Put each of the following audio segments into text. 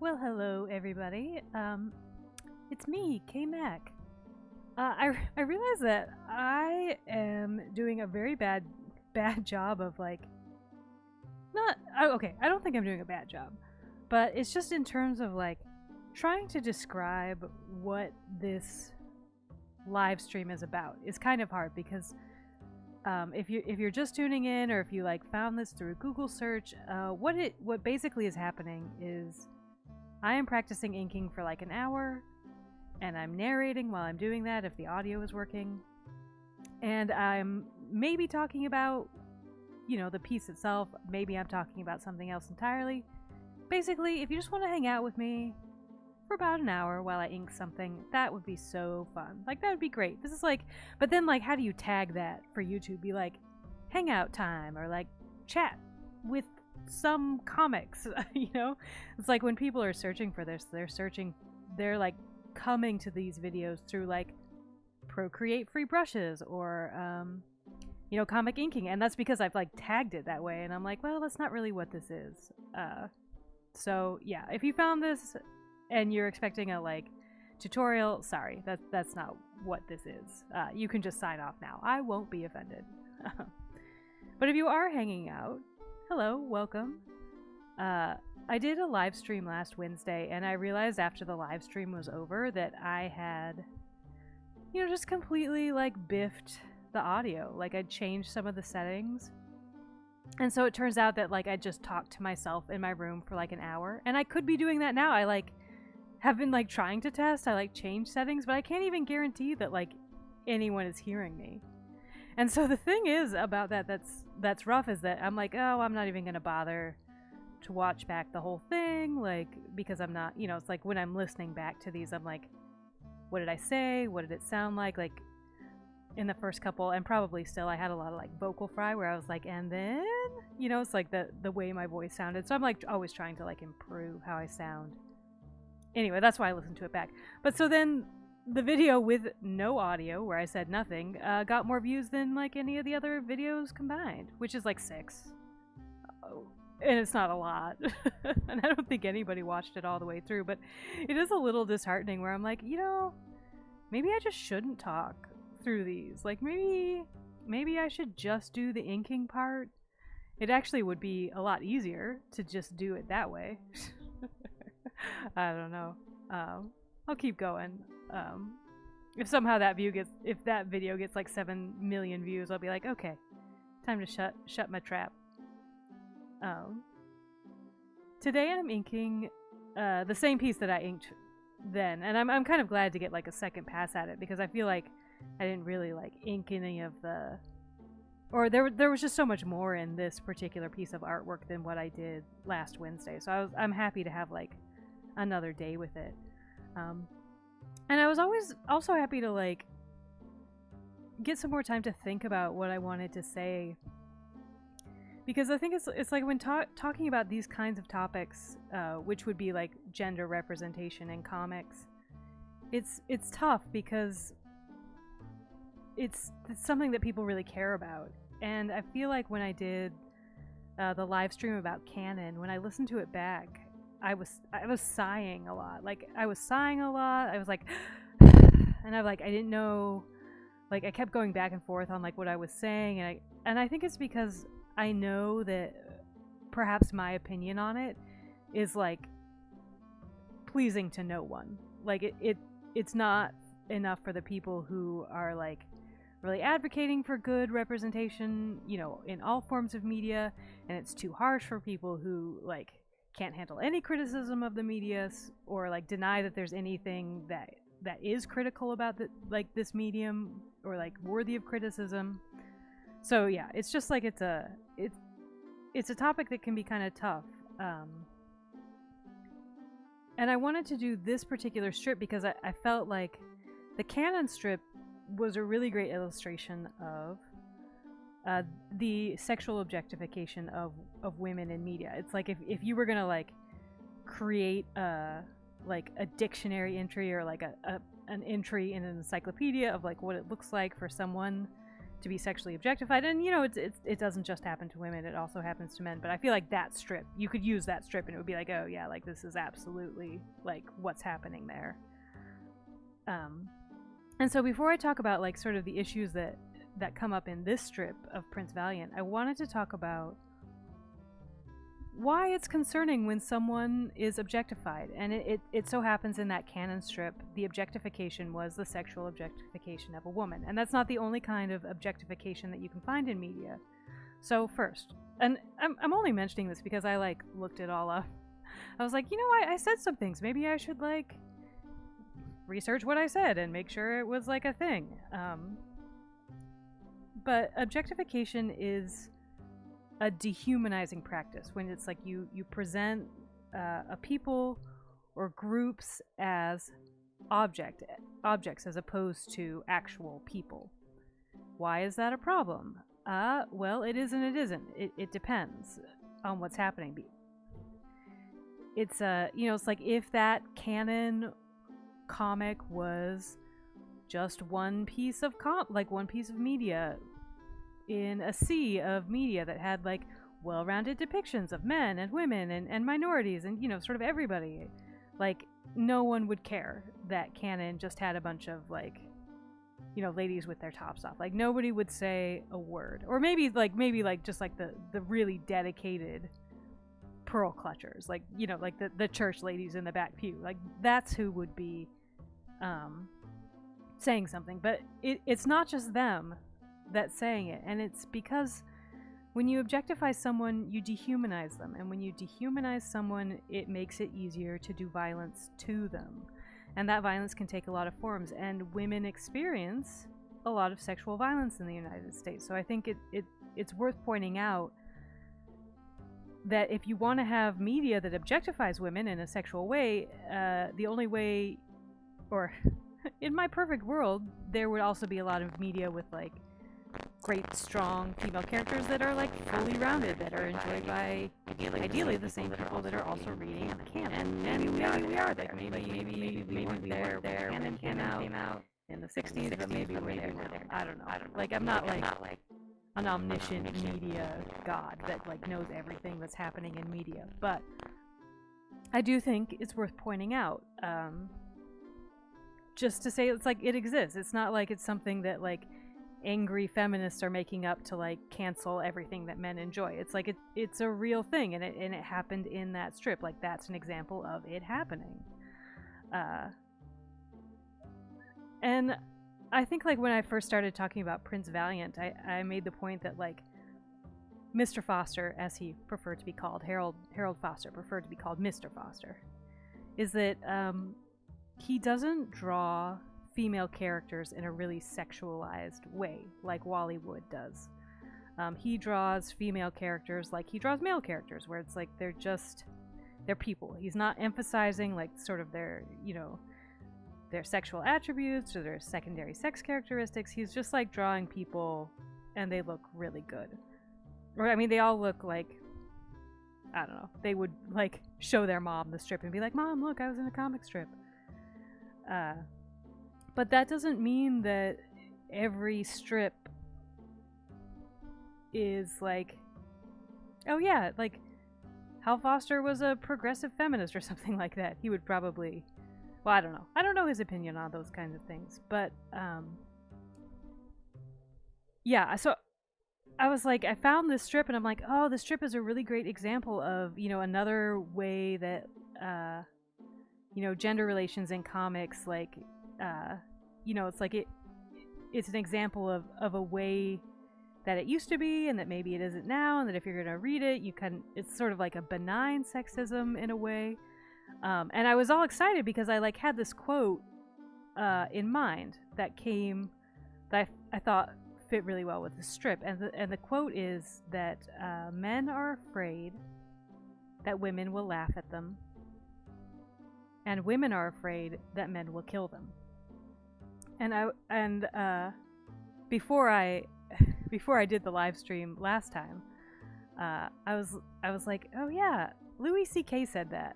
Well, hello everybody. It's me, K-Mac. I realize that I am doing a very bad job of like not okay. I don't think I'm doing a bad job, but it's just in terms of like trying to describe what this live stream is about. It's kind of hard because if you're just tuning in or if you like found this through a Google search, what basically is happening is I am practicing inking for like an hour, and I'm narrating while I'm doing that if the audio is working. And I'm maybe talking about, the piece itself. Maybe I'm talking about something else entirely. Basically, if you just want to hang out with me for about an hour while I ink something, that would be so fun. Like, that would be great. This is like, but then, like, how do you tag that for YouTube? Be like, hangout time, or like, chat with some comics, It's like when people are searching for this, they're like coming to these videos through like Procreate free brushes or comic inking, and that's because I've like tagged it that way, and I'm like, well, that's not really what this is. So yeah, if you found this and you're expecting a like tutorial, sorry, that's not what this is. You can just sign off now. I won't be offended. But if you are hanging out, hello, welcome. I did a live stream last Wednesday, and I realized after the live stream was over that I had, just completely like biffed the audio. Like, I'd changed some of the settings. And so it turns out that like I just talked to myself in my room for like an hour, and I could be doing that now. I like have been like trying to test. I like change settings, but I can't even guarantee that like anyone is hearing me. And so the thing is about that's rough is that I'm like, oh, I'm not even gonna bother to watch back the whole thing, like, because I'm not, it's like when I'm listening back to these, I'm like, what did I say? What did it sound like? Like in the first couple, and probably still, I had a lot of like vocal fry where I was like, and then, it's like the way my voice sounded. So I'm like always trying to like improve how I sound. Anyway, that's why I listened to it back. But so then the video with no audio, where I said nothing, got more views than like any of the other videos combined, which is like 6. And it's not a lot. And I don't think anybody watched it all the way through, but it is a little disheartening where I'm like, maybe I just shouldn't talk through these. Like, maybe I should just do the inking part. It actually would be a lot easier to just do it that way. I don't know. I'll keep going. If somehow if that video gets like 7 million views, I'll be like, okay, time to shut my trap. Today I'm inking the same piece that I inked then, and I'm kind of glad to get like a second pass at it, because I feel like I didn't really like ink any of there was just so much more in this particular piece of artwork than what I did last Wednesday. So I'm happy to have like another day with it. And I was always also happy to like get some more time to think about what I wanted to say, because I think it's like when talking about these kinds of topics, which would be like gender representation in comics, it's tough because it's something that people really care about. And I feel like when I did the live stream about canon, when I listened to it back, I was sighing a lot. Like, I was sighing a lot. I was like, and I didn't know, like, I kept going back and forth on like what I was saying, and I think it's because I know that perhaps my opinion on it is like pleasing to no one. Like, it's not enough for the people who are like really advocating for good representation, in all forms of media, and it's too harsh for people who like can't handle any criticism of the media, or like deny that there's anything that is critical about this medium, or like worthy of criticism. So yeah, it's just like it's a topic that can be kind of tough. And I wanted to do this particular strip because I felt like the canon strip was a really great illustration of the sexual objectification of women in media. It's like if you were gonna like create a dictionary entry, or like an entry in an encyclopedia of like what it looks like for someone to be sexually objectified. And you know, it doesn't just happen to women, it also happens to men. But I feel like that strip, you could use that strip and it would be like, oh yeah, like this is absolutely like what's happening there. And so before I talk about like sort of the issues that come up in this strip of Prince Valiant, I wanted to talk about why it's concerning when someone is objectified. And it so happens in that canon strip, the objectification was the sexual objectification of a woman. And that's not the only kind of objectification that you can find in media. So first, and I'm only mentioning this because I like looked it all up. I was like, you know, I said some things. Maybe I should like research what I said and make sure it was like a thing. But objectification is a dehumanizing practice when it's like you present a people or groups as objects as opposed to actual people. Why is that a problem? Well, it is and it isn't. It depends on what's happening. It's you know, it's like if that canon comic was just one piece of one piece of media in a sea of media that had like well-rounded depictions of men and women and minorities and, you know, sort of everybody, like no one would care that canon just had a bunch of like, you know, ladies with their tops off. Like nobody would say a word. Or maybe just like the really dedicated pearl clutchers, like, you know, like the church ladies in the back pew. Like that's who would be saying something. But it's not just them that's saying it, and it's because when you objectify someone, you dehumanize them, and when you dehumanize someone, it makes it easier to do violence to them, and that violence can take a lot of forms, and women experience a lot of sexual violence in the United States. So I think it's worth pointing out that if you want to have media that objectifies women in a sexual way, the only way, or in my perfect world, there would also be a lot of media with like great, strong female characters that are like fully rounded, that are enjoyed by ideally the same people that are also reading canon. And maybe we are there. Maybe we weren't there. Canon came out in the 60s, but maybe we're there. I don't know. Like I'm not like an omniscient media god that like knows everything that's happening in media, but I do think it's worth pointing out. Just to say it's like it exists. It's not like it's something that like angry feminists are making up to like cancel everything that men enjoy. It's like it's a real thing, and it happened in that strip. Like that's an example of it happening. And I think like when I first started talking about Prince Valiant, I made the point that like Mr. Foster, as he preferred to be called, Harold Foster preferred to be called Mr. Foster, is that he doesn't draw female characters in a really sexualized way like Wally Wood does. He draws female characters like he draws male characters, where it's like they're people. He's not emphasizing like sort of their, you know, their sexual attributes or their secondary sex characteristics. He's just like drawing people and they look really good. Or I mean, they all look like, I don't know, they would like show their mom the strip and be like, Mom, look, I was in a comic strip. But that doesn't mean that every strip is like, oh yeah, like Hal Foster was a progressive feminist or something like that. He would probably, well, I don't know. I don't know his opinion on those kinds of things. But yeah, so I was like, I found this strip and I'm like, oh, this strip is a really great example of, you know, another way that, you know, gender relations in comics, like, you know, it's like it's an example of a way that it used to be and that maybe it isn't now, and that if you're going to read it, it's sort of like a benign sexism in a way. And I was all excited because I like had this quote in mind that I thought fit really well with the strip, and the quote is that men are afraid that women will laugh at them, and women are afraid that men will kill them. And before I did the live stream last time, I was like, oh yeah, Louis C.K. said that,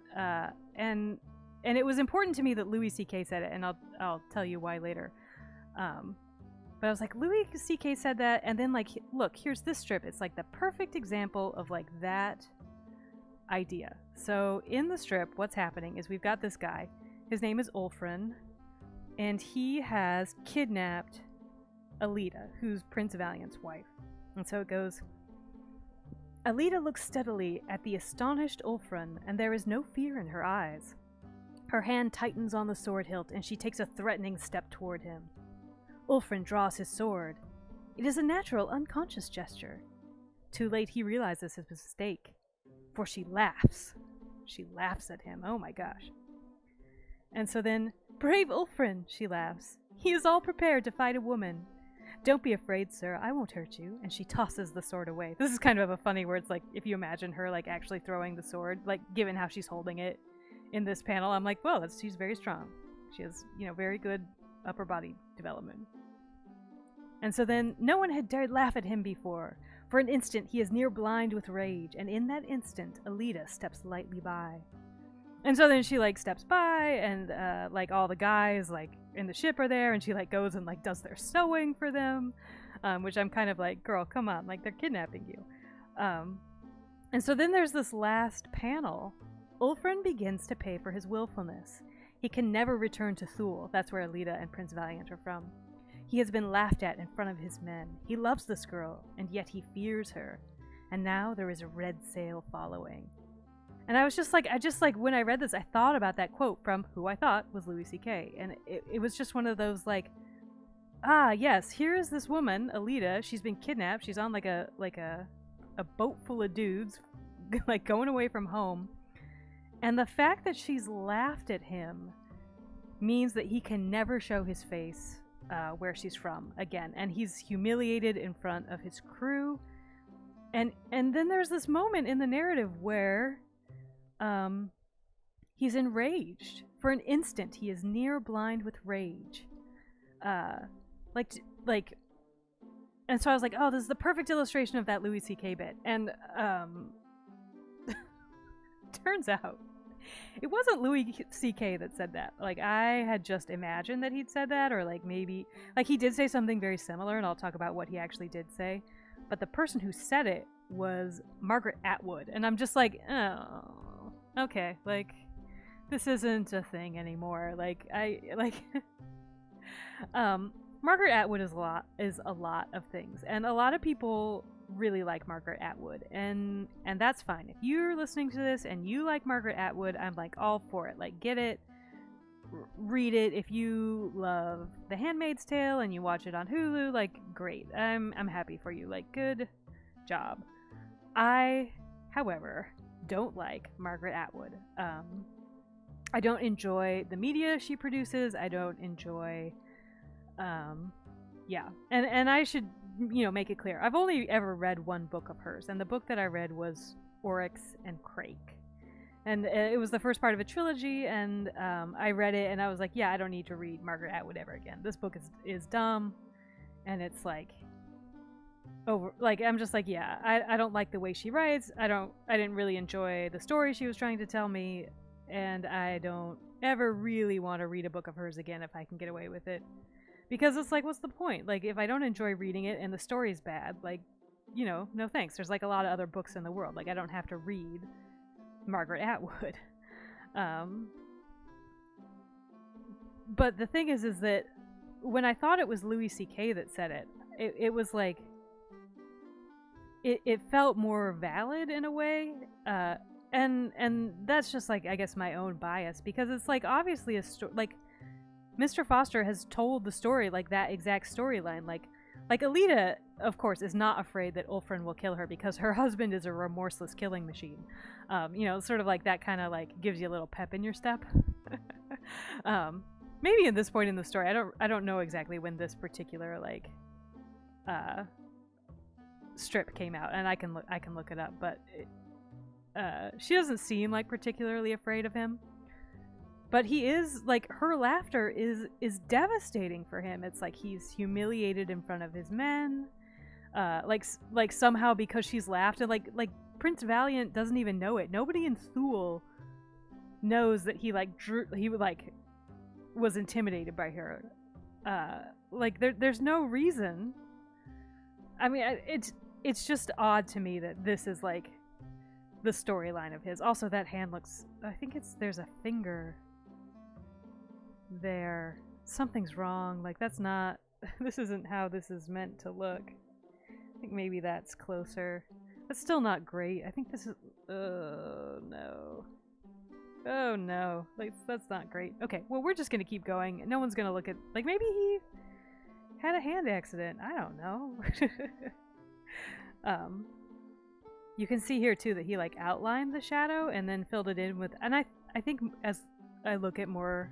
and it was important to me that Louis C.K. said it, and I'll tell you why later. But I was like, Louis C.K. said that, and then like, look, here's this strip. It's like the perfect example of like that idea. So in the strip, what's happening is we've got this guy. His name is Ulfrin, and he has kidnapped Aleta, who's Prince Valiant's wife. And so it goes, Aleta looks steadily at the astonished Ulfrin, and there is no fear in her eyes. Her hand tightens on the sword hilt, and she takes a threatening step toward him. Ulfrin draws his sword. It is a natural, unconscious gesture. Too late he realizes his mistake, for she laughs. She laughs at him. Oh my gosh. And so then, brave Ulfrin, she laughs. He is all prepared to fight a woman. Don't be afraid, sir. I won't hurt you. And she tosses the sword away. This is kind of a funny word. It's like, if you imagine her like actually throwing the sword, like given how she's holding it in this panel, I'm like, well, she's very strong. She has, very good upper body development. And so then, no one had dared laugh at him before. For an instant, he is near blind with rage, and in that instant, Aleta steps lightly by. And so then she, like, steps by, and, like, all the guys, like, in the ship are there, and she, like, goes and, like, does their sewing for them, which I'm kind of like, girl, come on, like, they're kidnapping you. And so then there's this last panel. Ulfrin begins to pay for his willfulness. He can never return to Thule. That's where Aleta and Prince Valiant are from. He has been laughed at in front of his men. He loves this girl, and yet he fears her. And now there is a red sail following. And I was just like, when I read this, I thought about that quote from who I thought was Louis C.K. And it was just one of those like, yes, here is this woman, Aleta. She's been kidnapped. She's on like a boat full of dudes, like going away from home. And the fact that she's laughed at him means that he can never show his face where she's from again. And he's humiliated in front of his crew. And then there's this moment in the narrative where he's enraged. For an instant, he is near blind with rage. And so I was like, oh, this is the perfect illustration of that Louis C.K. bit. And turns out it wasn't Louis C.K. that said that. Like, I had just imagined that he'd said that, or like maybe, like he did say something very similar, and I'll talk about what he actually did say. But the person who said it was Margaret Atwood. And I'm just like, oh, okay, like, this isn't a thing anymore. Like, Margaret Atwood is a lot of things, and a lot of people really like Margaret Atwood, and that's fine. If you're listening to this and you like Margaret Atwood, I'm like all for it. Like, get it, read it. If you love The Handmaid's Tale and you watch it on Hulu, like, great. I'm happy for you. Like, good job. I, however, don't like Margaret Atwood. I don't enjoy the media she produces. I don't enjoy, and I should, make it clear. I've only ever read one book of hers, and the book that I read was Oryx and Crake. And it was the first part of a trilogy, and I read it, and I was like, yeah, I don't need to read Margaret Atwood ever again. This book is dumb, and it's like, over, like, I'm just like, yeah, I don't like the way she writes. I didn't really enjoy the story she was trying to tell me, and I don't ever really want to read a book of hers again if I can get away with it. Because it's like, what's the point? Like, if I don't enjoy reading it and the story's bad, like, no thanks. There's like a lot of other books in the world. Like, I don't have to read Margaret Atwood. But the thing is that when I thought it was Louis C.K. that said it, it was like, it felt more valid in a way. And that's just like, I guess, my own bias, because it's like, obviously a story, like, Mr. Foster has told the story, like, that exact storyline. Like Aleta, of course, is not afraid that Ulfrin will kill her because her husband is a remorseless killing machine. Sort of like that kind of like gives you a little pep in your step. Maybe at this point in the story, I don't know exactly when this particular like strip came out, and I can look it up, but she doesn't seem like particularly afraid of him. But he is, like, her laughter is devastating for him. It's like he's humiliated in front of his men. Like somehow because she's laughed, and like Prince Valiant doesn't even know it. Nobody in Thule knows that he was intimidated by her. Like there's no reason. I mean, it's just odd to me that this is like the storyline of his. Also, that hand looks. I think there's a finger there. Something's wrong. Like that's not. This isn't how this is meant to look. I think maybe that's closer. That's still not great. I think this is. Oh no. Oh no. Like that's not great. Okay. Well, we're just gonna keep going. No one's gonna look at. Like maybe he had a hand accident. I don't know. You can see here too that he like outlined the shadow and then filled it in with. And I think as I look at more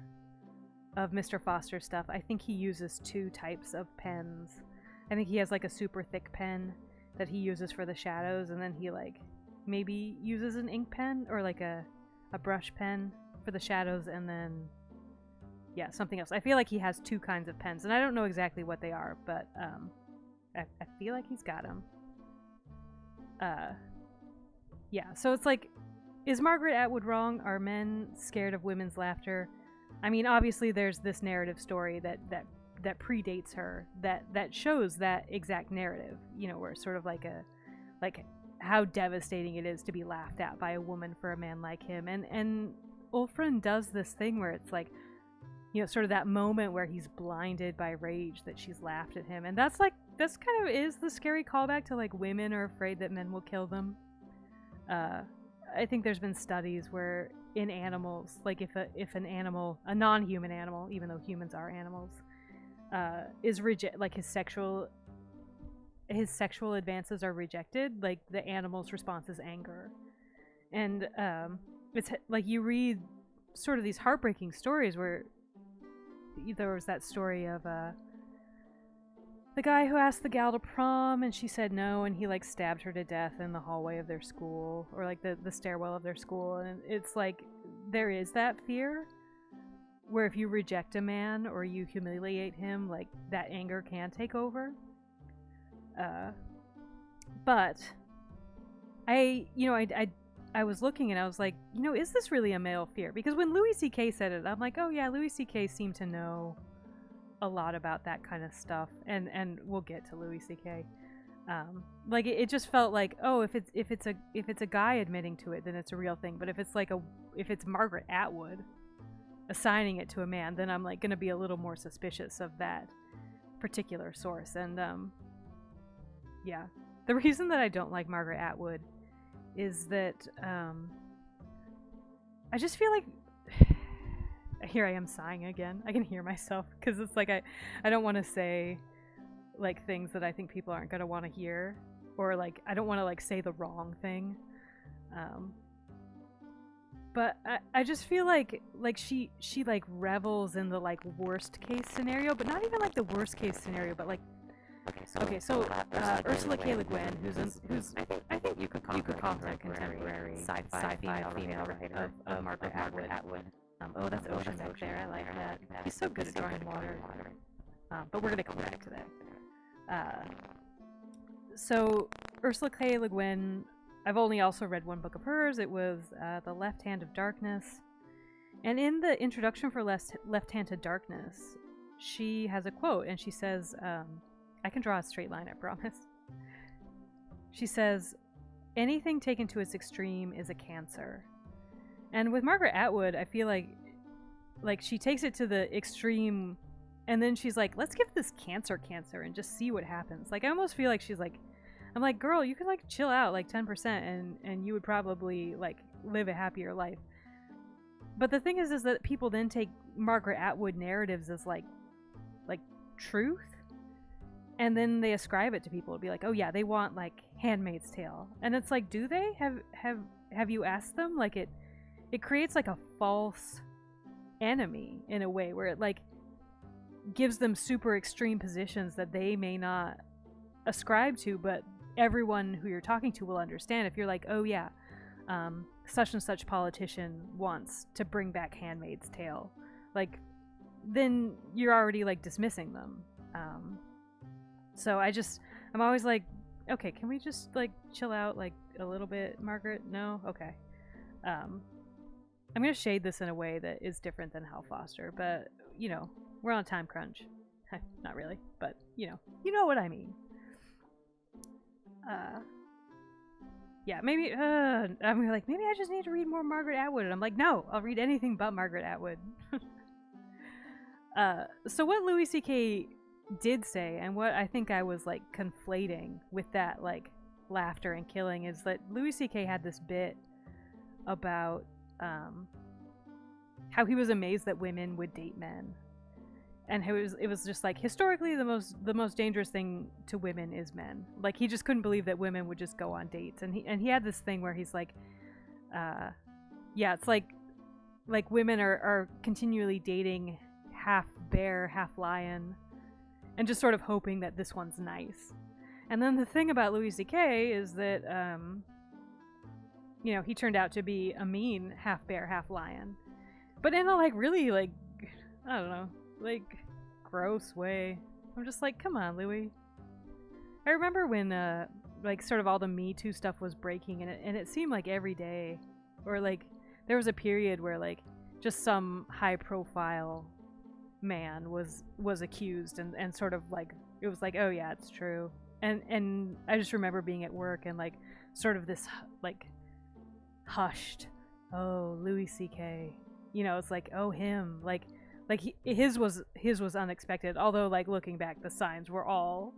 of Mr. Foster's stuff, I think he uses two types of pens. I think he has like a super thick pen that he uses for the shadows, and then he like maybe uses an ink pen or like a brush pen for the shadows, and then yeah, something else. I feel like he has two kinds of pens, and I don't know exactly what they are, but I feel like he's got them. Yeah, so it's like, is Margaret Atwood wrong? Are men scared of women's laughter? I mean, obviously there's this narrative story that predates her that shows that exact narrative, you know, where it's sort of like how devastating it is to be laughed at by a woman for a man like him. And Ulfrin does this thing where it's like, you know, sort of that moment where he's blinded by rage that she's laughed at him. And that's kind of is the scary callback to like women are afraid that men will kill them. I think there's been studies where in animals, like if an animal, a non-human animal, even though humans are animals, is like his sexual advances are rejected, like the animal's response is anger. And it's like you read sort of these heartbreaking stories where there was that story of the guy who asked the gal to prom and she said no, and he like stabbed her to death in the hallway of their school, or like the stairwell of their school. And it's like there is that fear where if you reject a man or you humiliate him, like that anger can take over. But I was looking and I was like, you know, is this really a male fear? Because when Louis C.K. said it, I'm like, oh yeah, Louis C.K. seemed to know a lot about that kind of stuff, and we'll get to Louis C.K. Like it just felt like, oh, if it's a guy admitting to it, then it's a real thing. But if it's Margaret Atwood assigning it to a man, then I'm like gonna be a little more suspicious of that particular source. And yeah, the reason that I don't like Margaret Atwood is that I just feel like here I am sighing again. I can hear myself because it's like I don't want to say like things that I think people aren't gonna want to hear, or like I don't want to like say the wrong thing. But I just feel like she like revels in the like worst case scenario, but not even like the worst case scenario, but like so Ursula K. Le Guin, who's I think you could call her contemporary sci-fi female writer of Margaret Atwood. Oh, that's ocean right there. I like that. He's so good at drawing water. But we're gonna come back to that. So Ursula K. Le Guin, I've only also read one book of hers. It was The Left Hand of Darkness. And in the introduction for Left Hand to Darkness, she has a quote, and she says, I can draw a straight line, I promise. She says, anything taken to its extreme is a cancer. And with Margaret Atwood, I feel like she takes it to the extreme, and then she's like, let's give this cancer and just see what happens. Like, I almost feel like she's like, I'm like, girl, you could like chill out like 10% and you would probably like live a happier life. But the thing is that people then take Margaret Atwood narratives as like truth, and then they ascribe it to people to be like, oh yeah, they want like Handmaid's Tale. And it's like, do they? Have you asked them? Like it creates like a false enemy in a way where it like gives them super extreme positions that they may not ascribe to, but everyone who you're talking to will understand. If you're like, oh yeah, such and such politician wants to bring back Handmaid's Tale, like then you're already like dismissing them. So I'm always like, okay, can we just like chill out like a little bit, Margaret? No? Okay. I'm going to shade this in a way that is different than Hal Foster, but, you know, we're on a time crunch. Not really, but you know what I mean. Yeah, maybe I'm like, maybe I just need to read more Margaret Atwood, and I'm like, no, I'll read anything but Margaret Atwood. So what Louis C.K. did say, and what I think I was like conflating with that like laughter and killing, is that Louis C.K. had this bit about how he was amazed that women would date men, and it was just like, historically the most dangerous thing to women is men. Like, he just couldn't believe that women would just go on dates, and he had this thing where he's like, yeah, it's like women are continually dating half bear, half lion, and just sort of hoping that this one's nice. And then the thing about Louis C.K. is that he turned out to be a mean half bear, half lion, but in a like really like, I don't know, like gross way. I'm just like, come on, Louis. I remember when like sort of all the Me Too stuff was breaking, and it seemed like every day, or like there was a period where like just some high profile man was accused, and sort of like it was like, oh yeah, it's true. And I just remember being at work and like sort of this like hushed, oh, Louis C.K. It's like, oh, him, like his was unexpected, although like looking back the signs were all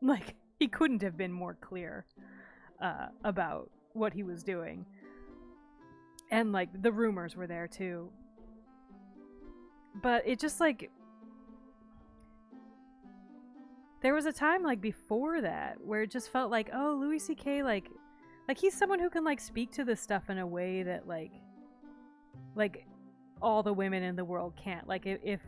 like, he couldn't have been more clear about what he was doing, and like the rumors were there too. But it just like, there was a time like before that where it just felt like, oh, Louis C.K. like he's someone who can like speak to this stuff in a way that like all the women in the world can't. Like, if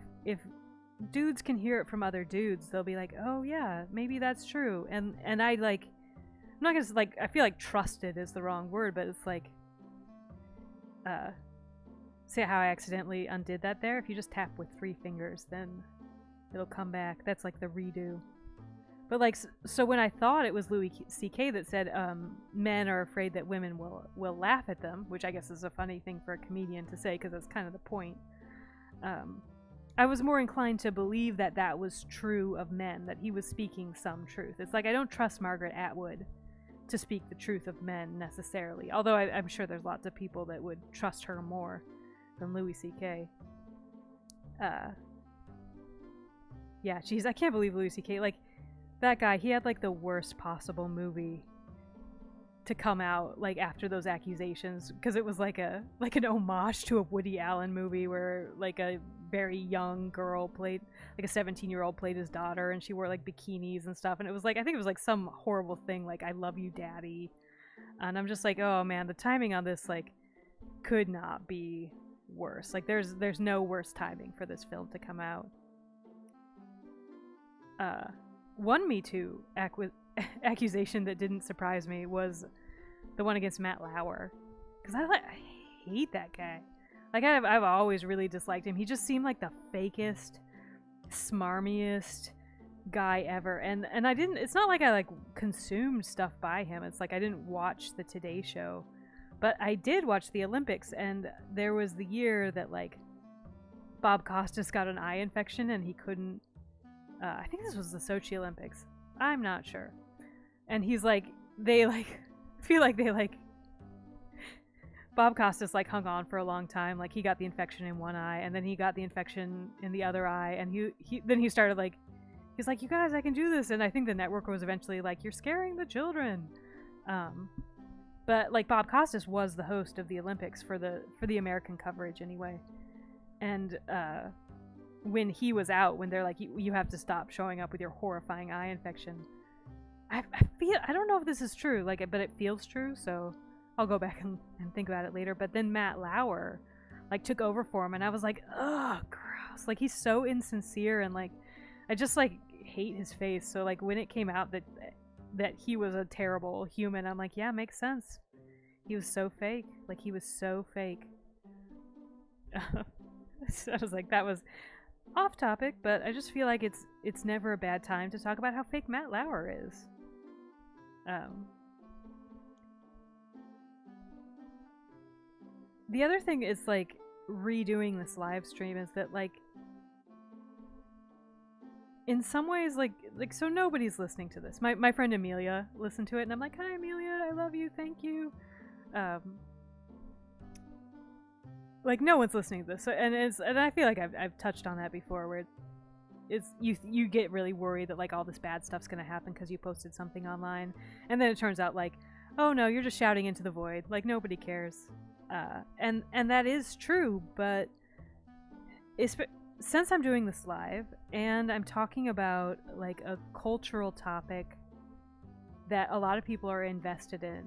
dudes can hear it from other dudes, they'll be like, oh yeah, maybe that's true. And I like, I'm not gonna like, I feel like trusted is the wrong word, but it's like, see how I accidentally undid that there? If you just tap with 3 fingers, then it'll come back. That's like the redo. But like, so when I thought it was Louis C.K. that said men are afraid that women will laugh at them, which I guess is a funny thing for a comedian to say because that's kind of the point, I was more inclined to believe that that was true of men, that he was speaking some truth. It's like, I don't trust Margaret Atwood to speak the truth of men necessarily, although I'm sure there's lots of people that would trust her more than Louis C.K. Yeah, geez, I can't believe Louis C.K. like, that guy, he had like the worst possible movie to come out like after those accusations, because it was like an homage to a Woody Allen movie where like a very young girl played, like a 17-year-old played his daughter, and she wore like bikinis and stuff, and it was like, I think it was like some horrible thing like, I love you daddy. And I'm just like, oh man, the timing on this like could not be worse. Like, there's no worse timing for this film to come out. One Me Too accusation that didn't surprise me was the one against Matt Lauer, because I hate that guy. Like, I've always really disliked him. He just seemed like the fakest, smarmiest guy ever, and I didn't. It's not like I like consumed stuff by him. It's like I didn't watch the Today Show, but I did watch the Olympics, and there was the year that like Bob Costas got an eye infection and he couldn't. I think this was the Sochi Olympics. I'm not sure. And he's like, they like, feel like they like, Bob Costas like hung on for a long time. Like, he got the infection in one eye, and then he got the infection in the other eye, and he started like, he's like, you guys, I can do this. And I think the network was eventually like, you're scaring the children. But like, Bob Costas was the host of the Olympics for the American coverage anyway. And when he was out, when they're like, you have to stop showing up with your horrifying eye infection, I feel, I don't know if this is true, like, but it feels true, so I'll go back and think about it later. But then Matt Lauer like took over for him, and I was like, ugh, gross. Like, he's so insincere, and like, I just like hate his face. So like, when it came out that he was a terrible human, I'm like, yeah, makes sense. He was so fake. Like, he was so fake. So I was like, that was off topic, but I just feel like it's never a bad time to talk about how fake Matt Lauer is. The other thing is like redoing this live stream is that like in some ways, like so nobody's listening to this. My friend Amelia listened to it, and I'm like, hi Amelia, I love you, thank you. Like no one's listening to this, so, and I feel like I've touched on that before, where it's you get really worried that like all this bad stuff's gonna happen because you posted something online, and then it turns out like, oh no, you're just shouting into the void, like nobody cares. And that is true, but since I'm doing this live and I'm talking about like a cultural topic that a lot of people are invested in,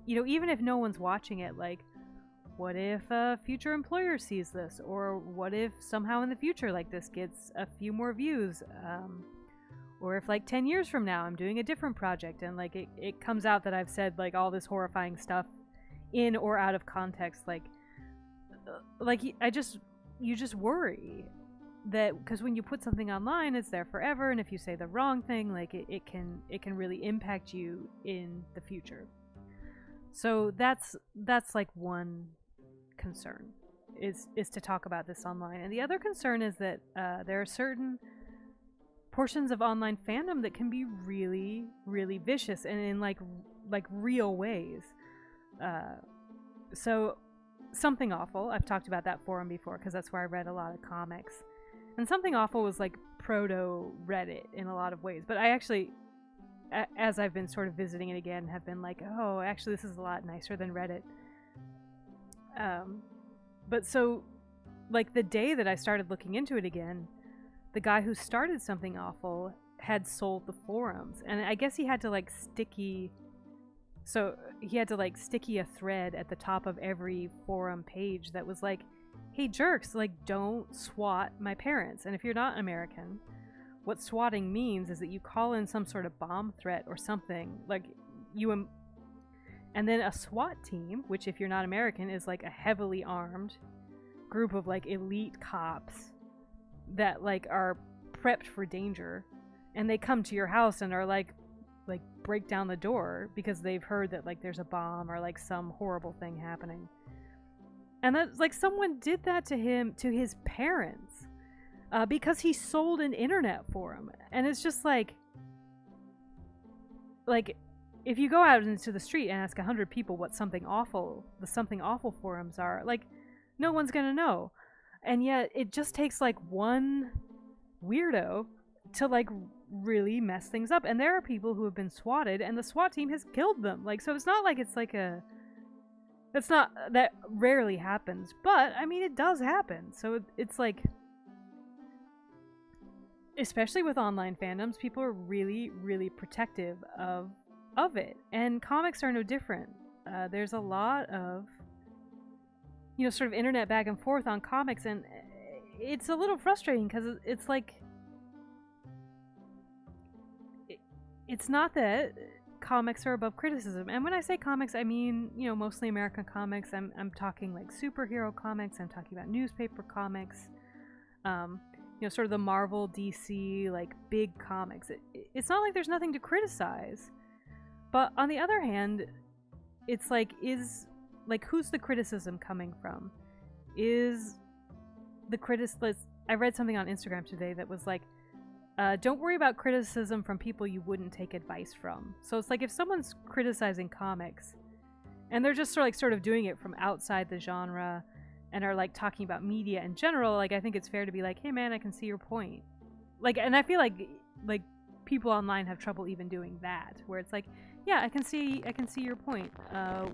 you know, even if no one's watching it, like what if a future employer sees this, or what if somehow in the future like this gets a few more views, or if like 10 years from now I'm doing a different project and like it comes out that I've said like all this horrifying stuff in or out of context, like you just worry that because when you put something online it's there forever, and if you say the wrong thing, like it can really impact you in the future. So that's like one concern, is to talk about this online. And the other concern is that there are certain portions of online fandom that can be really, really vicious and in like real ways. So Something Awful, I've talked about that forum before because that's where I read a lot of comics. And Something Awful was like proto Reddit in a lot of ways. But I actually, as I've been sort of visiting it again, have been like, oh, actually this is a lot nicer than Reddit. But so, like the day that I started looking into it again, the guy who started Something Awful had sold the forums. And I guess he had to like sticky a thread at the top of every forum page that was like, hey jerks, like don't swat my parents. And if you're not American, what swatting means is that you call in some sort of bomb threat or something, like and then a SWAT team, which if you're not American is like a heavily armed group of like elite cops that like are prepped for danger, and they come to your house and are like break down the door because they've heard that like there's a bomb or like some horrible thing happening. And that's like someone did that to his parents because he sold an internet forum. And it's just like if you go out into the street and ask 100 people what the Something Awful forums are, like no one's gonna know. And yet it just takes like one weirdo to like really mess things up. And there are people who have been swatted and the SWAT team has killed them. Like, so it's not like it's like that rarely happens, but I mean it does happen. So it's like, especially with online fandoms, people are really, really protective of it. And comics are no different. There's a lot of, you know, sort of internet back and forth on comics, and it's a little frustrating because it's like, it's not that comics are above criticism. And when I say comics, I mean, you know, mostly American comics. I'm talking like superhero comics. I'm talking about newspaper comics. You know, sort of the Marvel, DC, like big comics. It's not like there's nothing to criticize. But on the other hand, it's like, who's the criticism coming from? Is the I read something on Instagram today that was like, don't worry about criticism from people you wouldn't take advice from. So it's like if someone's criticizing comics and they're just sort of doing it from outside the genre and are like talking about media in general, like I think it's fair to be like, hey man, I can see your point. Like, and I feel like people online have trouble even doing that, where it's like, yeah, I can see your point.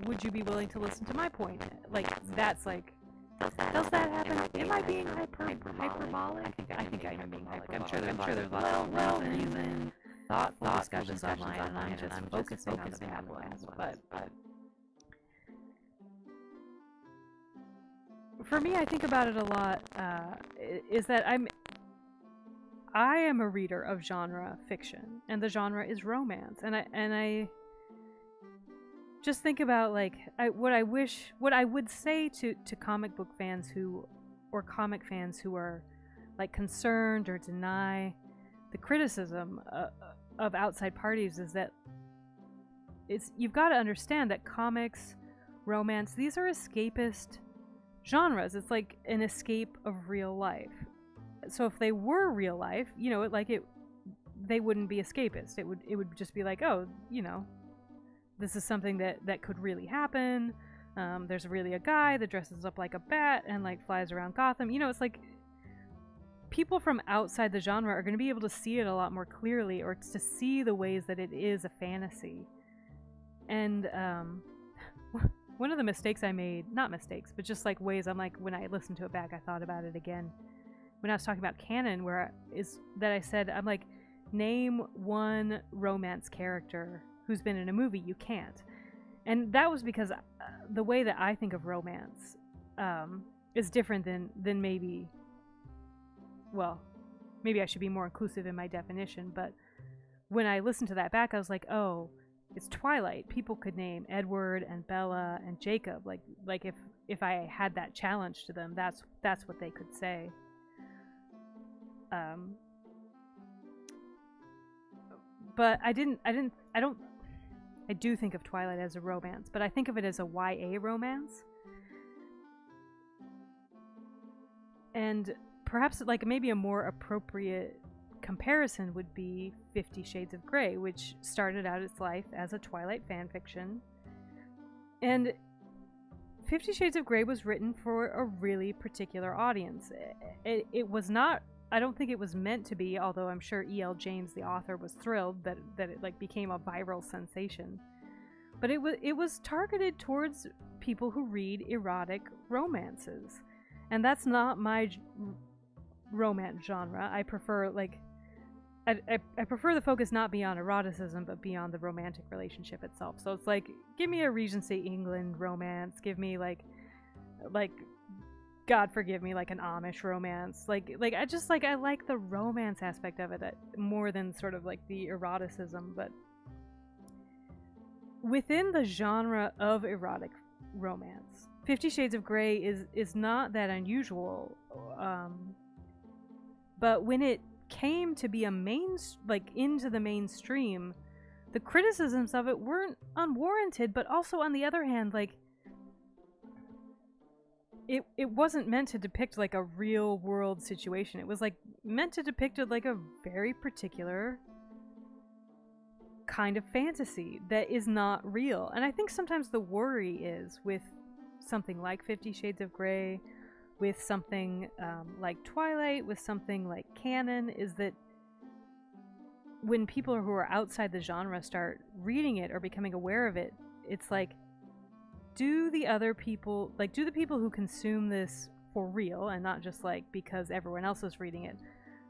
Would you be willing to listen to my point? Like, that's like, does that happen? Am I being hyperbolic? I think I'm being hyperbolic. I'm sure there's well-reasoned, thoughtful discussions online, and I'm just focusing on the bad ones. But for me, I think about it a lot, is that I am a reader of genre fiction, and the genre is romance, and I just think about like what I would say to comic book fans or comic fans who are like concerned or deny the criticism of outside parties, is that you've got to understand that comics, romance, these are escapist genres. It's like an escape of real life. so if they were real life, you know, they wouldn't be escapist. It would just be like, oh, you know, this is something that could really happen. There's really a guy that dresses up like a bat and like flies around Gotham. You know, it's like people from outside the genre are going to be able to see it a lot more clearly, or to see the ways that it is a fantasy. And one of the mistakes I made, not mistakes, but just like ways I'm like, when I listened to it back, I thought about it again. When I was talking about canon, I said, I'm like, name one romance character who's been in a movie. You can't. And that was because the way that I think of romance is different than maybe, well, maybe I should be more inclusive in my definition, but when I listened to that back, I was like, oh, it's Twilight. People could name Edward and Bella and Jacob. Like if I had that challenge to them, that's what they could say. But I do think of Twilight as a romance, but I think of it as a YA romance. And perhaps like maybe a more appropriate comparison would be 50 Shades of Grey, which started out its life as a Twilight fanfiction. And 50 Shades of Grey was written for a really particular audience. It was not, I don't think it was meant to be, although I'm sure E.L. James, the author, was thrilled that it like became a viral sensation. But it was targeted towards people who read erotic romances. And that's not my romance genre. I prefer like I prefer the focus not be on eroticism, but be on the romantic relationship itself. So it's like, give me a Regency England romance. Give me like God forgive me, like an Amish romance. Like I like the romance aspect of it more than sort of like the eroticism. But within the genre of erotic romance, 50 Shades of Grey is not that unusual. But when it came to be into the mainstream, the criticisms of it weren't unwarranted, but also on the other hand, like it wasn't meant to depict like a real world situation. It was like meant to depict like a very particular kind of fantasy that is not real. And I think sometimes the worry is with something like 50 Shades of Grey, with something like Twilight, with something like canon, is that when people who are outside the genre start reading it or becoming aware of it, it's like, do the people who consume this for real and not just like because everyone else is reading it,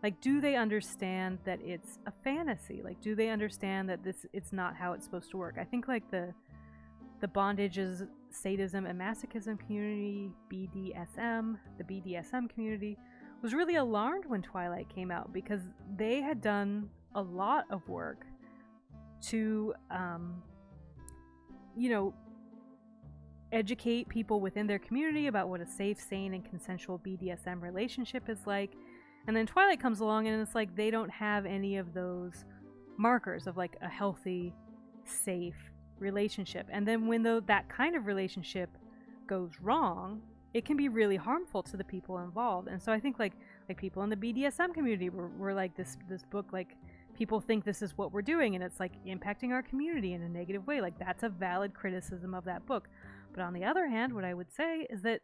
like, do they understand that it's a fantasy? Like, do they understand that it's not how it's supposed to work? I think like the bondages, sadism, and masochism community, the BDSM community, was really alarmed when Twilight came out, because they had done a lot of work to, educate people within their community about what a safe, sane, and consensual BDSM relationship is like. And then Twilight comes along and it's like they don't have any of those markers of like a healthy, safe relationship. And then when that kind of relationship goes wrong, it can be really harmful to the people involved. And so I think like people in the BDSM community were like, this book, like, people think this is what we're doing and it's like impacting our community in a negative way. Like, that's a valid criticism of that book. But on the other hand, what I would say is that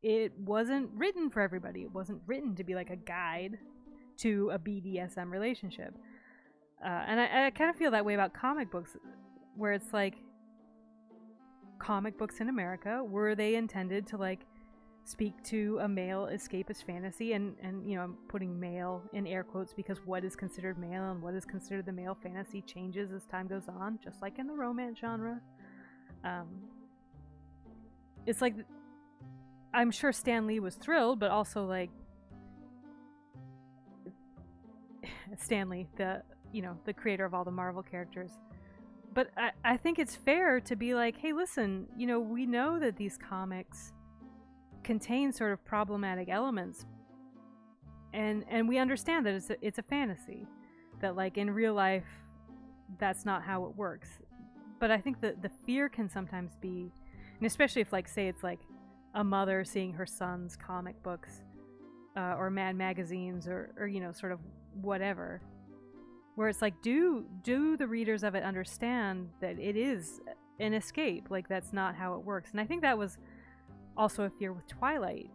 it wasn't written for everybody. It wasn't written to be like a guide to a BDSM relationship. And I kind of feel that way about comic books, where it's like, comic books in America, were they intended to like speak to a male escapist fantasy? And I'm putting male in air quotes because what is considered male and what is considered the male fantasy changes as time goes on, just like in the romance genre. It's like, I'm sure Stan Lee was thrilled, but also like Stan Lee, the creator of all the Marvel characters. But I think it's fair to be like, hey, listen, we know that these comics contain sort of problematic elements, and we understand that it's a fantasy, that like in real life that's not how it works. But I think that the fear can sometimes be, and especially if like, say it's like a mother seeing her son's comic books or Mad magazines, or you know, sort of whatever, where it's like, do the readers of it understand that it is an escape? Like, that's not how it works. And I think that was also a fear with Twilight,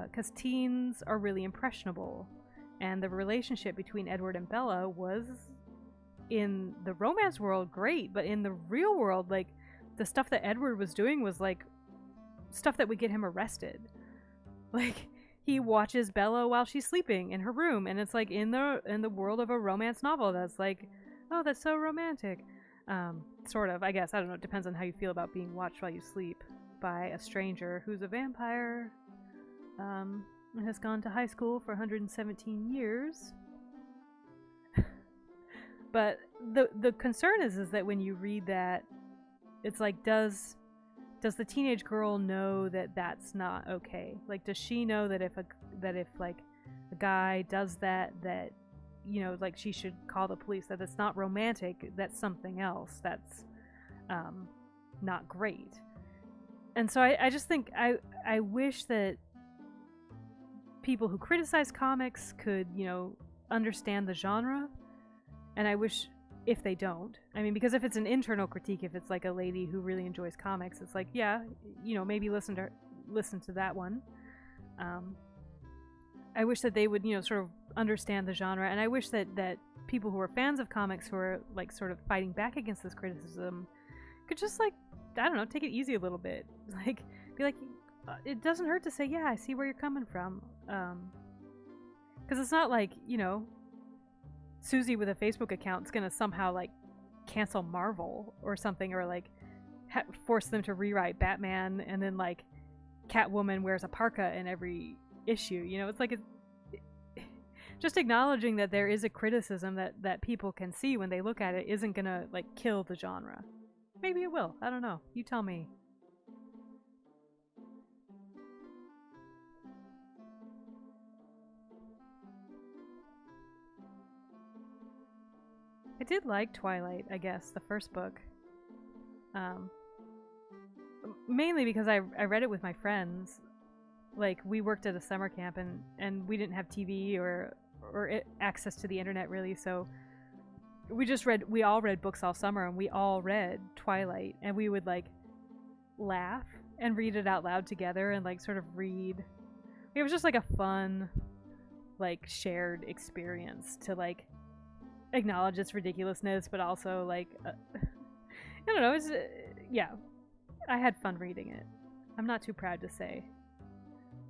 because teens are really impressionable, and the relationship between Edward and Bella was, in the romance world, great, but in the real world, like, the stuff that Edward was doing was like stuff that would get him arrested. Like, he watches Bella while she's sleeping in her room, and it's like, in the world of a romance novel, that's like, oh, that's so romantic. Sort of, I guess. I don't know, it depends on how you feel about being watched while you sleep by a stranger who's a vampire, and has gone to high school for 117 years. But the concern is that when you read that, it's like, does the teenage girl know that that's not okay? Like, does she know that if like a guy does that, you know, like, she should call the police, that it's not romantic, that's something else, that's not great. And so I just think I wish that people who criticize comics could, you know, understand the genre. And I wish, if they don't, I mean, because if it's an internal critique, if it's like a lady who really enjoys comics, it's like, yeah, you know, maybe listen to that one. I wish that they would, you know, sort of understand the genre, and I wish that people who are fans of comics, who are like sort of fighting back against this criticism, could just, like, I don't know, take it easy a little bit. Like, be like, it doesn't hurt to say, yeah, I see where you're coming from. Because it's not like, you know, Susie with a Facebook account is gonna somehow, like, cancel Marvel or something, or like force them to rewrite Batman, and then like Catwoman wears a parka in every issue. You know, it's like just acknowledging that there is a criticism that people can see when they look at it isn't gonna, like, kill the genre. Maybe it will. I don't know. You tell me. I did like Twilight, I guess, the first book. Mainly because I read it with my friends. Like, we worked at a summer camp, and we didn't have TV or access to the internet, really, so we all read books all summer, and we all read Twilight, and we would, like, laugh and read it out loud together, and, like, sort of read. It was just like a fun, like, shared experience to, like, acknowledge its ridiculousness, but also, like, I don't know, it's, yeah, I had fun reading it. I'm not too proud to say.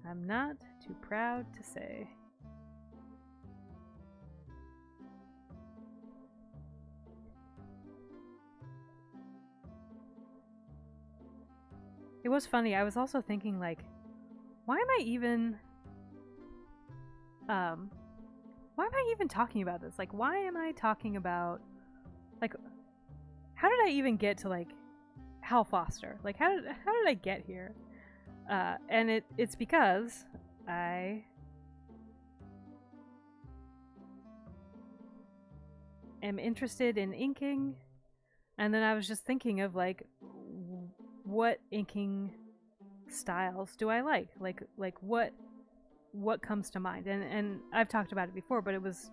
I'm not too proud to say. It was funny, I was also thinking, like, why am I even talking about this? Like, why am I talking about, like, how did I even get to, like, Hal Foster? Like, how did I get here? And it's because I am interested in inking, and then I was just thinking of, like, what inking styles do I like? Like what comes to mind? And I've talked about it before, but it was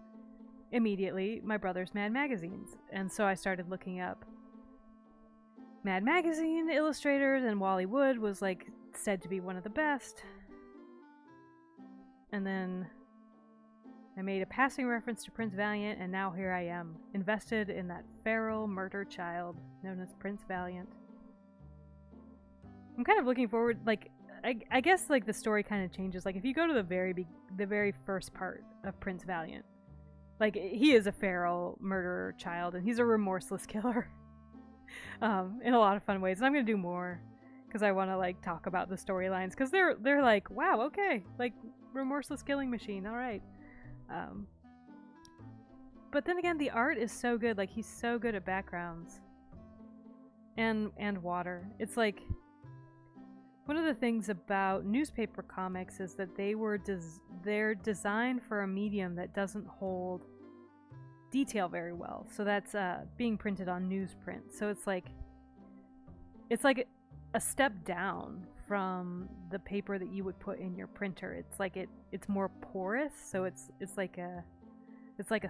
immediately my brother's Mad magazines. And so I started looking up Mad magazine illustrators, and Wally Wood was, like, said to be one of the best. And then I made a passing reference to Prince Valiant, and now here I am, invested in that feral murder child known as Prince Valiant. I'm kind of looking forward, like, I guess, like, the story kind of changes. Like, if you go to the very first part of Prince Valiant, like, he is a feral murderer child, and he's a remorseless killer. In a lot of fun ways. And I'm gonna do more, because I want to, like, talk about the storylines, because they're like, wow, okay, like, remorseless killing machine, all right. But then again, the art is so good. Like, he's so good at backgrounds and water. It's like, one of the things about newspaper comics is that they're designed for a medium that doesn't hold detail very well. So that's being printed on newsprint. So it's like a step down from the paper that you would put in your printer. It's like it's more porous, so it's like a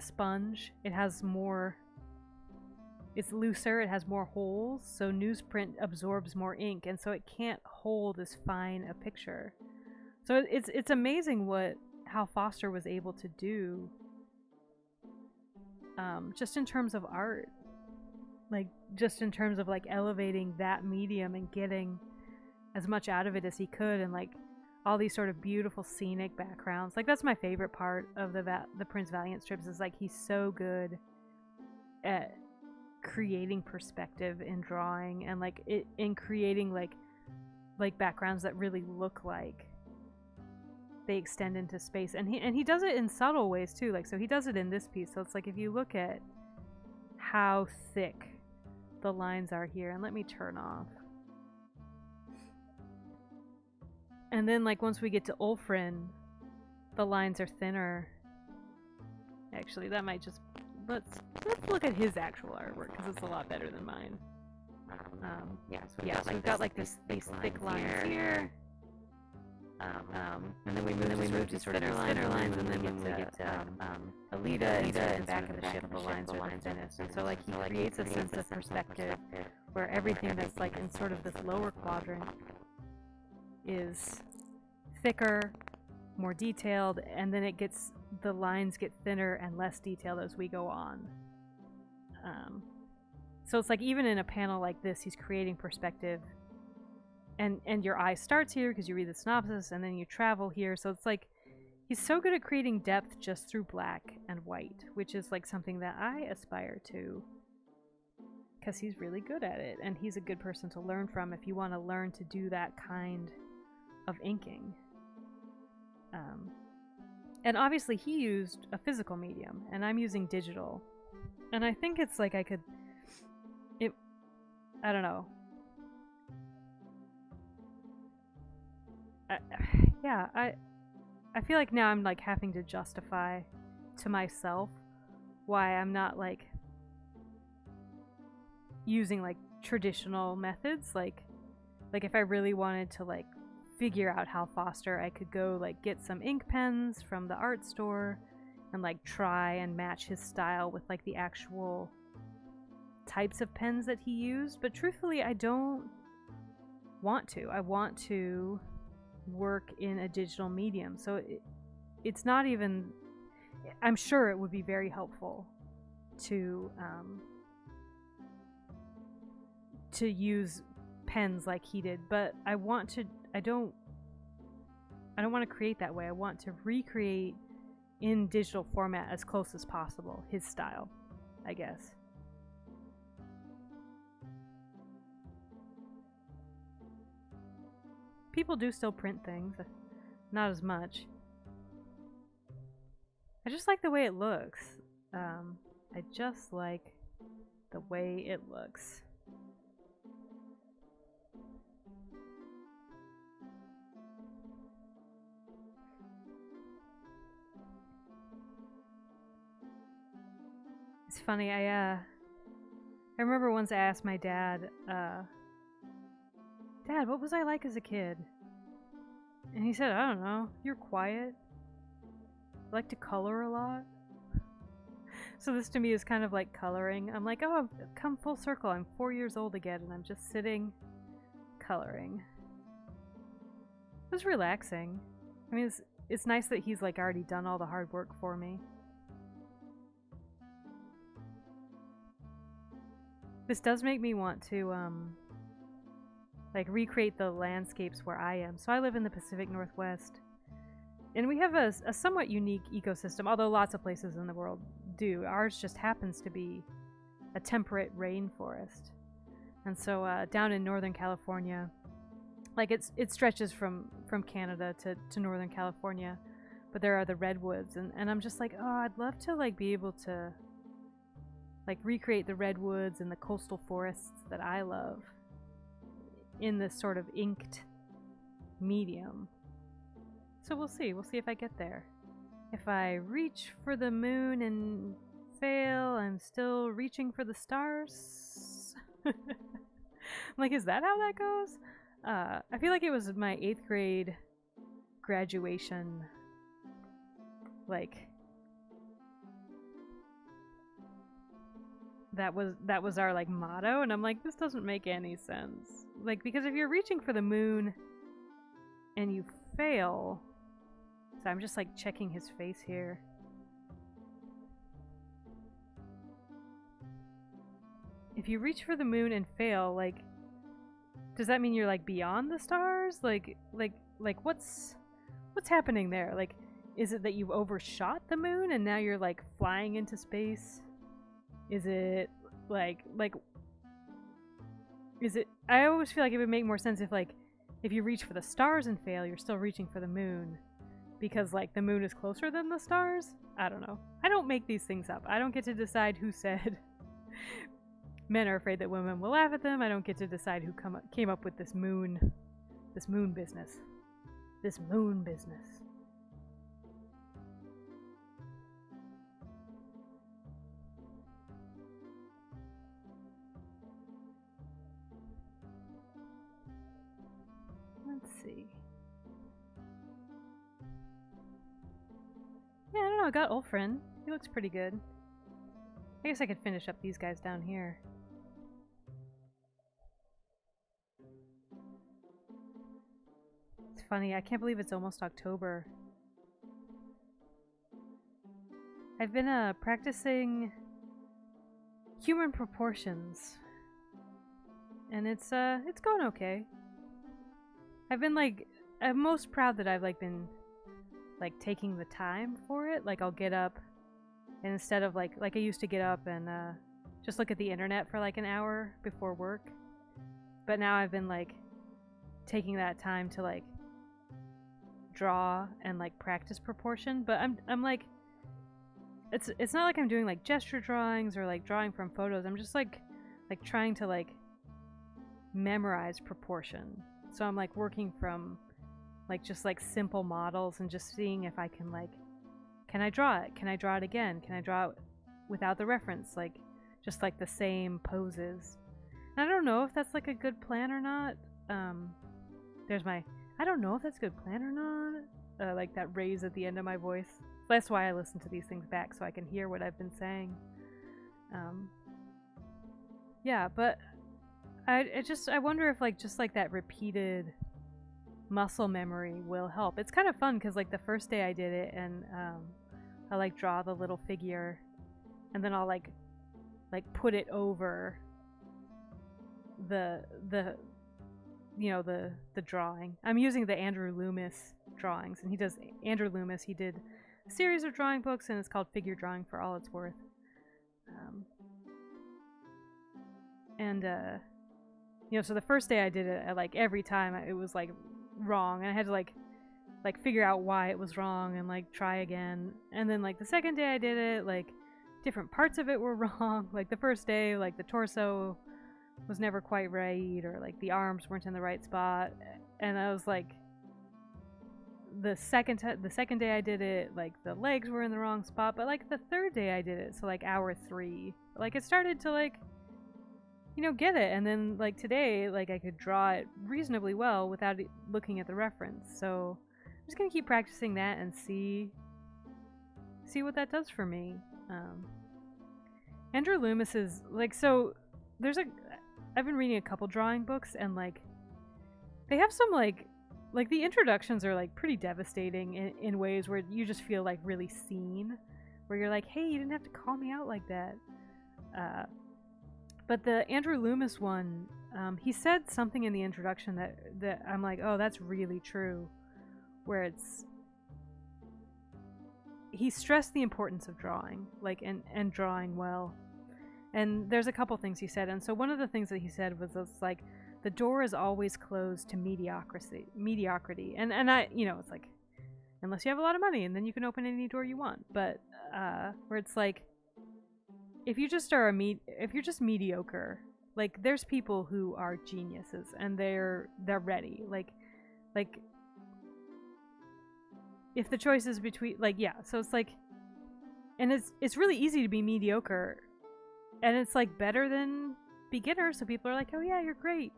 sponge. It has more, it's looser, it has more holes, so newsprint absorbs more ink, and so it can't hold as fine a picture. So it's amazing how Foster was able to do, just in terms of art, like just in terms of like elevating that medium and getting as much out of it as he could, and like all these sort of beautiful scenic backgrounds. Like that's my favorite part of the Prince Valiant strips, is like he's so good at creating perspective in drawing, and like in creating like backgrounds that really look like they extend into space, and he does it in subtle ways too. Like, so he does it in this piece, so it's like if you look at how thick the lines are here, and let me turn off. And then like once we get to Ulfrin, the lines are thinner. Actually, that might just, let's look at his actual artwork, because it's a lot better than mine. So we've got like these thick lines here. And then we move to sort of thinner lines, and then when we get to Aleta and back of the ship, the lines are the thinnest. And so like he creates a sense of perspective where everything that's like in sort of this lower quadrant is thicker, more detailed, and then the lines get thinner and less detailed as we go on. So it's like even in a panel like this, he's creating perspective, and your eye starts here because you read the synopsis, and then you travel here. So it's like he's so good at creating depth just through black and white, which is like something that I aspire to, because he's really good at it, and he's a good person to learn from if you want to learn to do that kind of inking. And obviously he used a physical medium, and I'm using digital, and I think it's like I don't know. I feel like now I'm like having to justify to myself why I'm not like using like traditional methods. Like if I really wanted to like figure out how Foster, I could go like get some ink pens from the art store and like try and match his style with like the actual types of pens that he used. But truthfully, I don't want to. I want to work in a digital medium, so it's not even, I'm sure it would be very helpful to use pens like he did, but I don't want to create that way. I want to recreate in digital format as close as possible his style, I guess. People do still print things, not as much. I just like the way it looks. I just like the way it looks. It's funny, I remember once I asked my dad, Dad, what was I like as a kid? And he said, I don't know, you're quiet. I like to color a lot. So this to me is kind of like coloring. I'm like, oh, I've come full circle. I'm 4 years old again, and I'm just sitting coloring. It was relaxing. I mean, it's nice that he's like already done all the hard work for me. This does make me want to like recreate the landscapes where I am. So I live in the Pacific Northwest, and we have a somewhat unique ecosystem, although lots of places in the world do. Ours just happens to be a temperate rainforest. And so down in Northern California, like it stretches from Canada to Northern California, but there are the redwoods, and I'm just like, oh, I'd love to like be able to like recreate the redwoods and the coastal forests that I love in this sort of inked medium. So we'll see if I get there. If I reach for the moon and fail, I'm still reaching for the stars. Like, is that how that goes? I feel like it was my 8th grade graduation, like, that was our like motto, and I'm like, this doesn't make any sense. Like, because if you're reaching for the moon and you fail, so I'm just like checking his face here. If you reach for the moon and fail, like, does that mean you're like beyond the stars? Like what's happening there? Like, is it that you've overshot the moon and now you're like flying into space? Is it is it? I always feel like it would make more sense if you reach for the stars and fail, you're still reaching for the moon, because like the moon is closer than the stars. I don't know. I don't make these things up. I don't get to decide who said men are afraid that women will laugh at them. I don't get to decide who came up with this moon business. This moon business. Let's see. Yeah, I don't know. I got Ulfrin. He looks pretty good. I guess I could finish up these guys down here. It's funny. I can't believe it's almost October. I've been practicing human proportions, and it's going okay. I've been like, I'm most proud that I've like been like taking the time for it. Like, I'll get up, and instead of like I used to get up and just look at the internet for like an hour before work, but now I've been like taking that time to like draw and like practice proportion. But I'm like, it's not like I'm doing like gesture drawings or like drawing from photos. I'm just like trying to like memorize proportion. So I'm like working from like just like simple models and just seeing if I can like, can I draw it? Can I draw it again? Can I draw it without the reference? Like, just like the same poses. And I don't know if that's like a good plan or not. There's my, I don't know if that's a good plan or not. Like that raise at the end of my voice. That's why I listen to these things back, so I can hear what I've been saying. Yeah, but I wonder if like just like that repeated muscle memory will help. It's kind of fun because like the first day I did it, and I like draw the little figure, and then I'll like put it over the you know, the drawing. I'm using the Andrew Loomis drawings, and he did a series of drawing books, and it's called Figure Drawing for All It's Worth. You know, so the first day I did it, like every time it was like wrong, and I had to like figure out why it was wrong and like try again. And then like the second day I did it, like different parts of it were wrong. Like the first day, like the torso was never quite right, or like the arms weren't in the right spot. And I was like, the second day I did it, like the legs were in the wrong spot. But like the third day I did it, so like hour 3, like it started to like, you know, get it. And then like today, like I could draw it reasonably well without looking at the reference. So I'm just gonna keep practicing that and see what that does for me. Andrew Loomis is like, so I've been reading a couple drawing books, and like they have some like the introductions are like pretty devastating in ways where you just feel like really seen, where you're like, hey, you didn't have to call me out like that. But the Andrew Loomis one, he said something in the introduction that I'm like, oh, that's really true, where he stressed the importance of drawing, like, and drawing well. And there's a couple things he said, and so one of the things that he said was it's like, the door is always closed to mediocrity. And I, you know, it's like, unless you have a lot of money, and then you can open any door you want. But where it's like, if you just if you're just mediocre, like there's people who are geniuses and they're ready. Like if the choice is between, like, yeah, so it's like, and it's really easy to be mediocre, and it's like better than beginner, so people are like, oh yeah, you're great.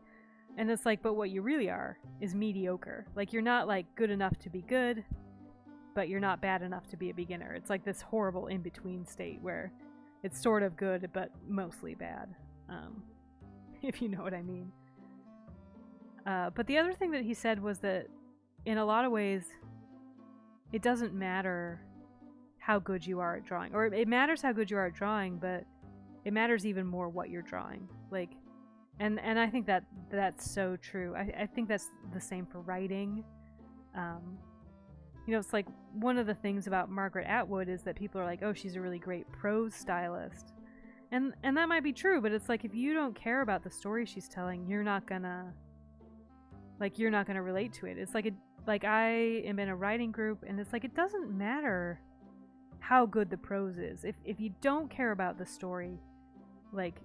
And it's like, but what you really are is mediocre. Like, you're not like good enough to be good, but you're not bad enough to be a beginner. It's like this horrible in-between state where it's sort of good, but mostly bad. If you know what I mean. But the other thing that he said was that in a lot of ways, it doesn't matter how good you are at drawing. Or it matters how good you are at drawing, but it matters even more what you're drawing. Like, and I think that that's so true. I think that's the same for writing. You know, it's like one of the things about Margaret Atwood is that people are like, oh, she's a really great prose stylist. And that might be true, but it's like if you don't care about the story she's telling, you're not gonna relate to it. It's like I am in a writing group, and it's like it doesn't matter how good the prose is. If you don't care about the story, like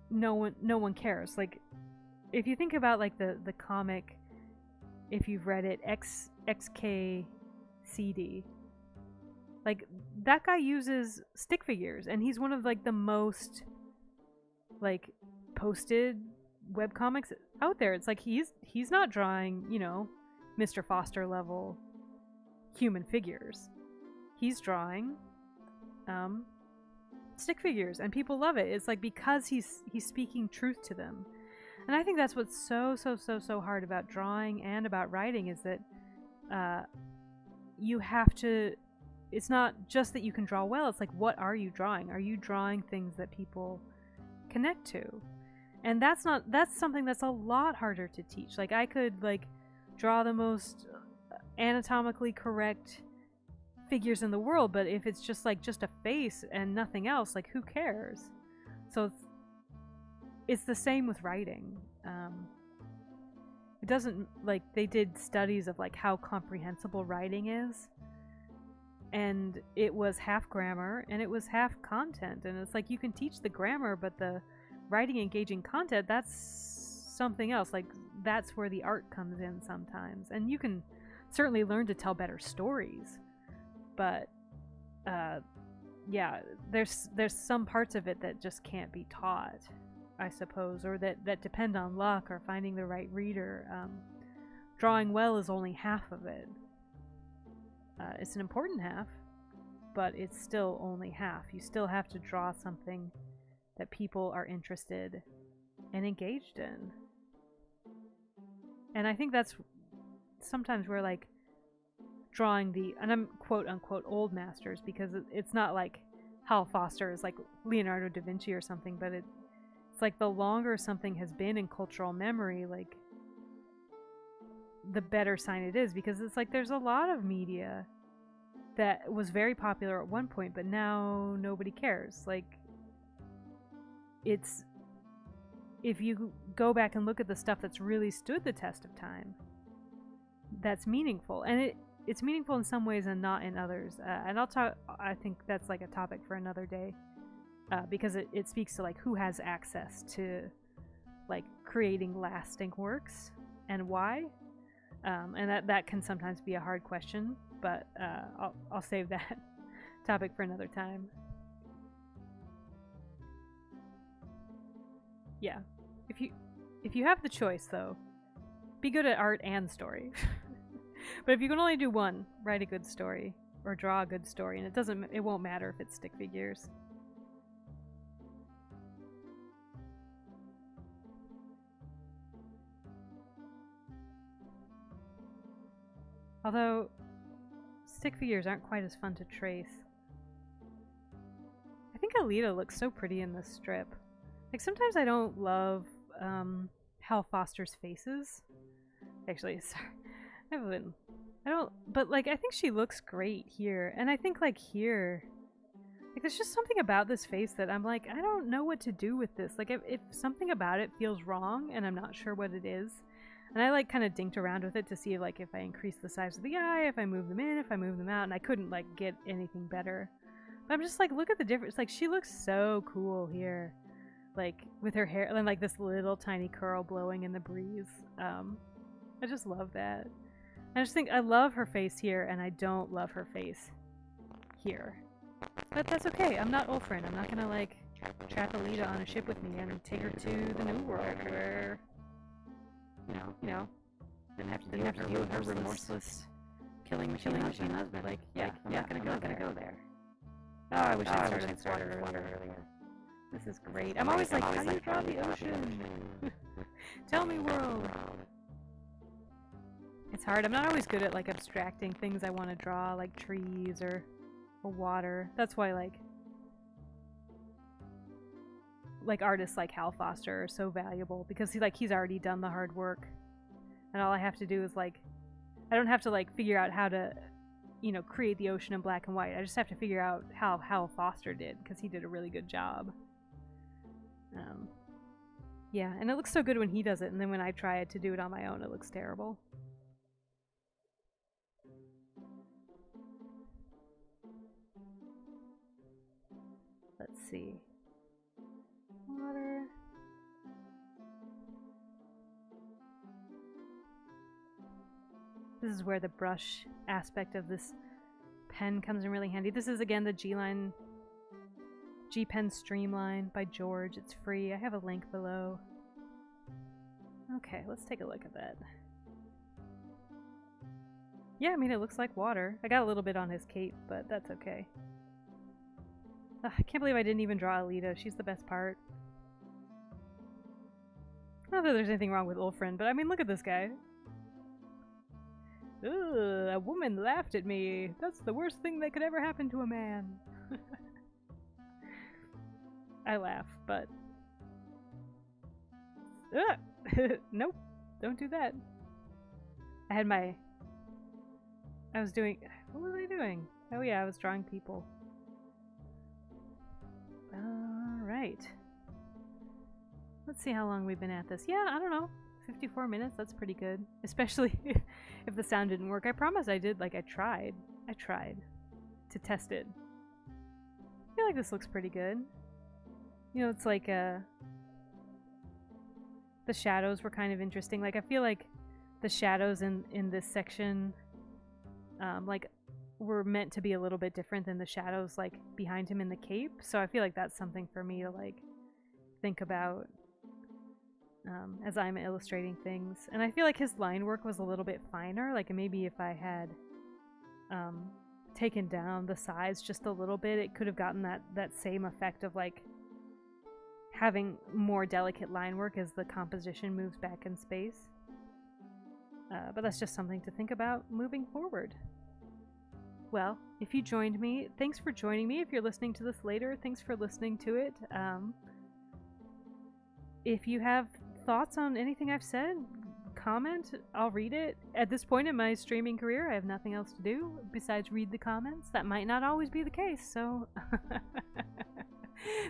no one cares. Like if you think about like the comic, if you've read it, XKCD, like that guy uses stick figures, and he's one of like the most like posted webcomics out there. It's like he's not drawing, you know, Mr. Foster level human figures. He's drawing stick figures, and people love it. It's like because he's speaking truth to them. And I think that's what's so hard about drawing and about writing is that you have to, it's not just that you can draw well, it's like what are you drawing? Are you drawing things that people connect to? And that's something that's a lot harder to teach. Like I could like draw the most anatomically correct figures in the world, but if it's just a face and nothing else, like who cares? So it's the same with writing. It doesn't, like, they did studies of like how comprehensible writing is, and it was half grammar and it was half content. And it's like you can teach the grammar, but the writing engaging content, that's something else. Like that's where the art comes in sometimes. And you can certainly learn to tell better stories, but yeah, there's some parts of it that just can't be taught, I suppose, or that depend on luck or finding the right reader. Drawing well is only half of it. It's an important half, but it's still only half. You still have to draw something that people are interested and engaged in. And I think that's sometimes where like drawing and I'm quote unquote old masters, because it's not like Hal Foster is like Leonardo da Vinci or something, but it's like the longer something has been in cultural memory, like the better sign it is, because it's like there's a lot of media that was very popular at one point, but now nobody cares. Like it's, if you go back and look at the stuff that's really stood the test of time, that's meaningful, and it's meaningful in some ways and not in others. And I think that's like a topic for another day, because it speaks to like who has access to like creating lasting works and why. And that can sometimes be a hard question, but I'll save that topic for another time. Yeah, if you have the choice though, be good at art and story. But if you can only do one, write a good story or draw a good story, and it won't matter if it's stick figures. Although stick figures aren't quite as fun to trace. I think Aleta looks so pretty in this strip. Like sometimes I don't love Hal Foster's faces. Actually, sorry. But like I think she looks great here, and I think like here, like there's just something about this face that I'm like, I don't know what to do with this. Like if something about it feels wrong and I'm not sure what it is, and I like kind of dinked around with it to see like if I increase the size of the eye, if I move them in, if I move them out, and I couldn't like get anything better. But I'm just like, look at the difference. Like she looks so cool here, like with her hair and like this little tiny curl blowing in the breeze. I just love that. I just think I love her face here, and I don't love her face here. But that's okay. I'm not Ulfrin. I'm not gonna like trap Aleta on a ship with me and take her to the New World where didn't have to deal with her remorseless killing machine husband. I'm not gonna go there. Oh, I wish I started water earlier. This is great. I'm always like, how do you draw the ocean? Tell me, world. It's hard. I'm not always good at like abstracting things I want to draw, like trees or water. That's why like artists like Hal Foster are so valuable, because he's already done the hard work, and all I have to do is like, I don't have to like figure out how to, create the ocean in black and white. I just have to figure out how Hal Foster did, because he did a really good job. Yeah, and it looks so good when he does it, and then when I try to do it on my own, it looks terrible. Let's see. Water. This is where the brush aspect of this pen comes in really handy. This is again the G-Pen Streamline by George. It's free. I have a link below. Okay, let's take a look at that. Yeah, I mean, it looks like water. I got a little bit on his cape, but that's okay. Ugh, I can't believe I didn't even draw Aleta. She's the best part. Not that there's anything wrong with Ulfrin, but I mean, look at this guy. Ugh, a woman laughed at me. That's the worst thing that could ever happen to a man. I laugh, but... Nope, don't do that. I was doing... What was I doing? Oh yeah, I was drawing people. Alright. Let's see how long we've been at this. Yeah, I don't know. 54 minutes, that's pretty good. Especially if the sound didn't work. I promise I did, like, I tried to test it. I feel like this looks pretty good. It's like, the shadows were kind of interesting. Like, I feel like the shadows in this section, like, were meant to be a little bit different than the shadows, like, behind him in the cape. So I feel like that's something for me to, like, think about as I'm illustrating things. And I feel like his line work was a little bit finer. Like, maybe if I had taken down the size just a little bit, it could have gotten that same effect of, like, having more delicate line work as the composition moves back in space. But that's just something to think about moving forward. Well, if you joined me, thanks for joining me. If you're listening to this later, thanks for listening to it. If you have thoughts on anything I've said, comment. I'll read it. At this point in my streaming career, I have nothing else to do besides read the comments. That might not always be the case, so...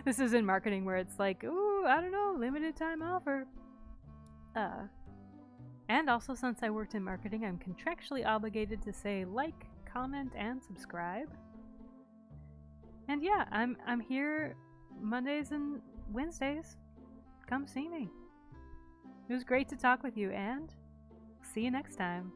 This is in marketing where it's like, ooh, I don't know, limited time offer. And also, since I worked in marketing, I'm contractually obligated to say like, comment, and subscribe. And yeah, I'm here Mondays and Wednesdays. Come see me. It was great to talk with you, and see you next time.